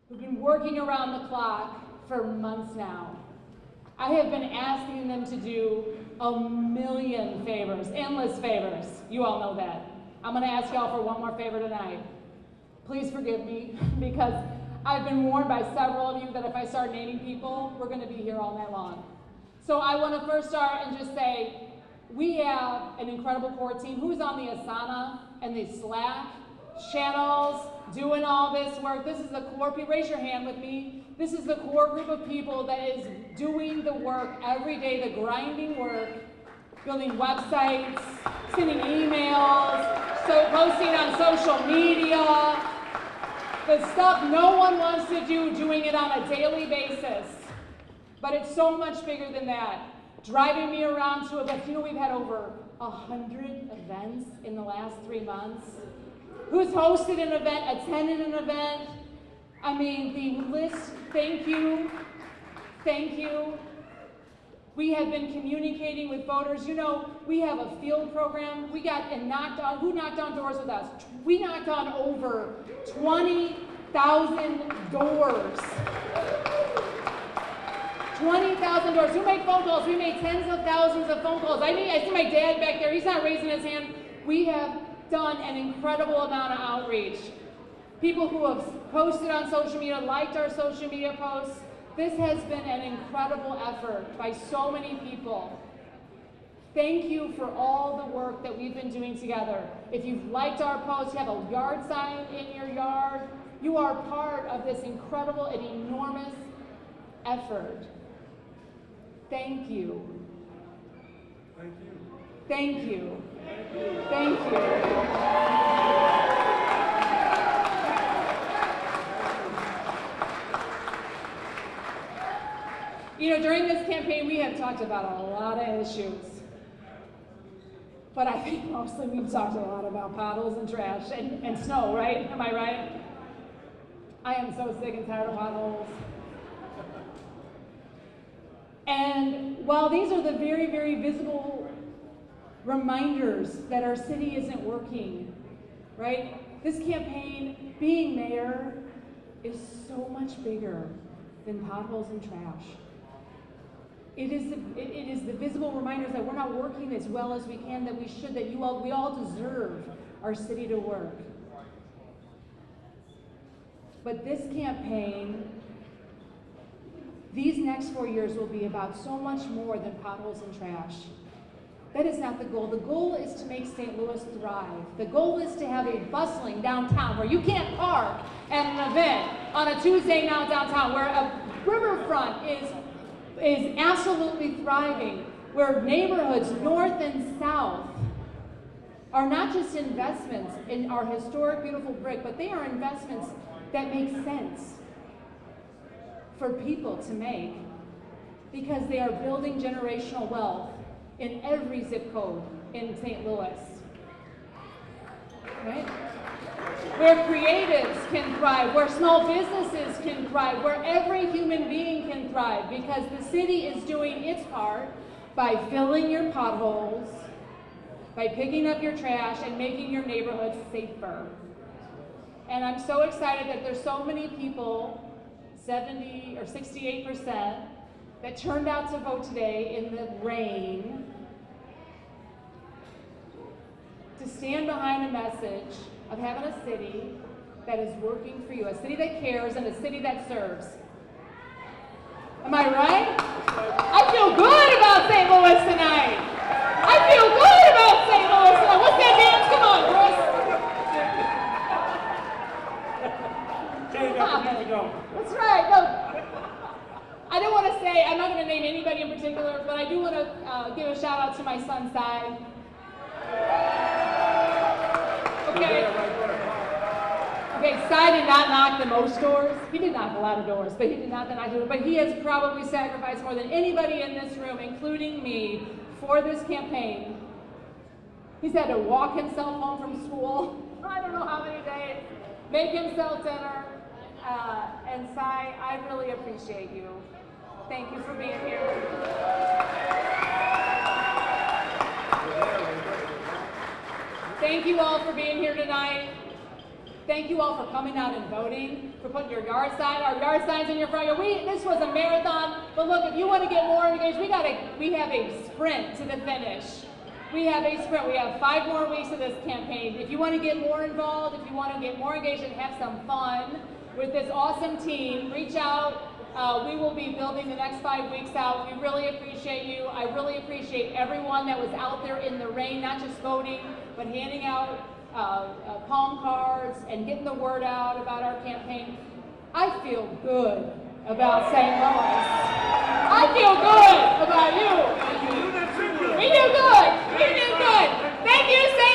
who've been working around the clock for months now. I have been asking them to do a million favors, endless favors. You all know that. I'm going to ask y'all for one more favor tonight. Please forgive me, because I've been warned by several of you that if I start naming people, we're going to be here all night long. So I want to first start and just say, we have an incredible core team. Who's on the Asana and the Slack channels doing all this work? This is the core people. Raise your hand with me. This is the core group of people that is doing the work every day, the grinding work, building websites, sending emails, posting on social media, the stuff no one wants to do, doing it on a daily basis. But it's so much bigger than that. Driving me around to events. You know, we've had over 100 events in the last 3 months. Who's hosted an event, attended an event? I mean, the list, thank you. Thank you. We have been communicating with voters. You know, we have a field program. We got and knocked on, who knocked on doors with us? We knocked on over 20,000 doors. 20,000 doors. Who made phone calls? We made tens of thousands of phone calls. I see my dad back there. He's not raising his hand. We have done an incredible amount of outreach. People who have posted on social media, liked our social media posts. This has been an incredible effort by so many people. Thank you for all the work that we've been doing together. If you've liked our posts, you have a yard sign in your yard, you are part of this incredible and enormous effort. Thank you. Thank you. Thank you. Thank you. You know, during this campaign, we have talked about a lot of issues. But I think mostly we've talked a lot about potholes and trash and snow, right? Am I right? I am so sick and tired of potholes. And while these are the very, very visible reminders that our city isn't working, right? This campaign, being mayor, is so much bigger than potholes and trash. It is the visible reminders that we're not working as well as we can, that we should, that we all deserve our city to work. But this campaign, these next 4 years will be about so much more than potholes and trash. That is not the goal. The goal is to make St. Louis thrive. The goal is to have a bustling downtown where you can't park at an event on a Tuesday now downtown, where a riverfront is absolutely thriving, where neighborhoods north and south are not just investments in our historic, beautiful brick, but they are investments that make sense for people to make, because they are building generational wealth in every zip code in St. Louis, right? Where creatives can thrive, where small businesses can thrive, where every human being can thrive, because the city is doing its part by filling your potholes, by picking up your trash and making your neighborhood safer. And I'm so excited that there's so many people, 70 or 68%, that turned out to vote today in the rain to stand behind a message of having a city that is working for you, a city that cares and a city that serves. Am I right? I feel good about St. Louis tonight. I feel good about St. Louis tonight. What's that dance? Come on, Chris. That's right. No, I don't want to say, I'm not going to name anybody in particular, but I do want to give a shout out to my son, Cy. Okay, Cy did not knock the most doors. He did knock a lot of doors, but he did not knock doors. But he has probably sacrificed more than anybody in this room, including me, for this campaign. He's had to walk himself home from school, I don't know how many days, make himself dinner. And Cy, I really appreciate you. Thank you for being here. Thank you all for being here tonight. Thank you all for coming out and voting, for putting our yard signs in your front yard. This was a marathon, but look, if you want to get more engaged, we have a sprint to the finish. We have a sprint. We have 5 more weeks of this campaign. If you want to get more involved, if you want to get more engaged and have some fun with this awesome team, reach out. We will be building the next 5 weeks out. We really appreciate you. I really appreciate everyone that was out there in the rain, not just voting, but handing out palm cards and getting the word out about our campaign. I feel good about St. Louis. I feel good about you. We do good. We do good. Thank you, St.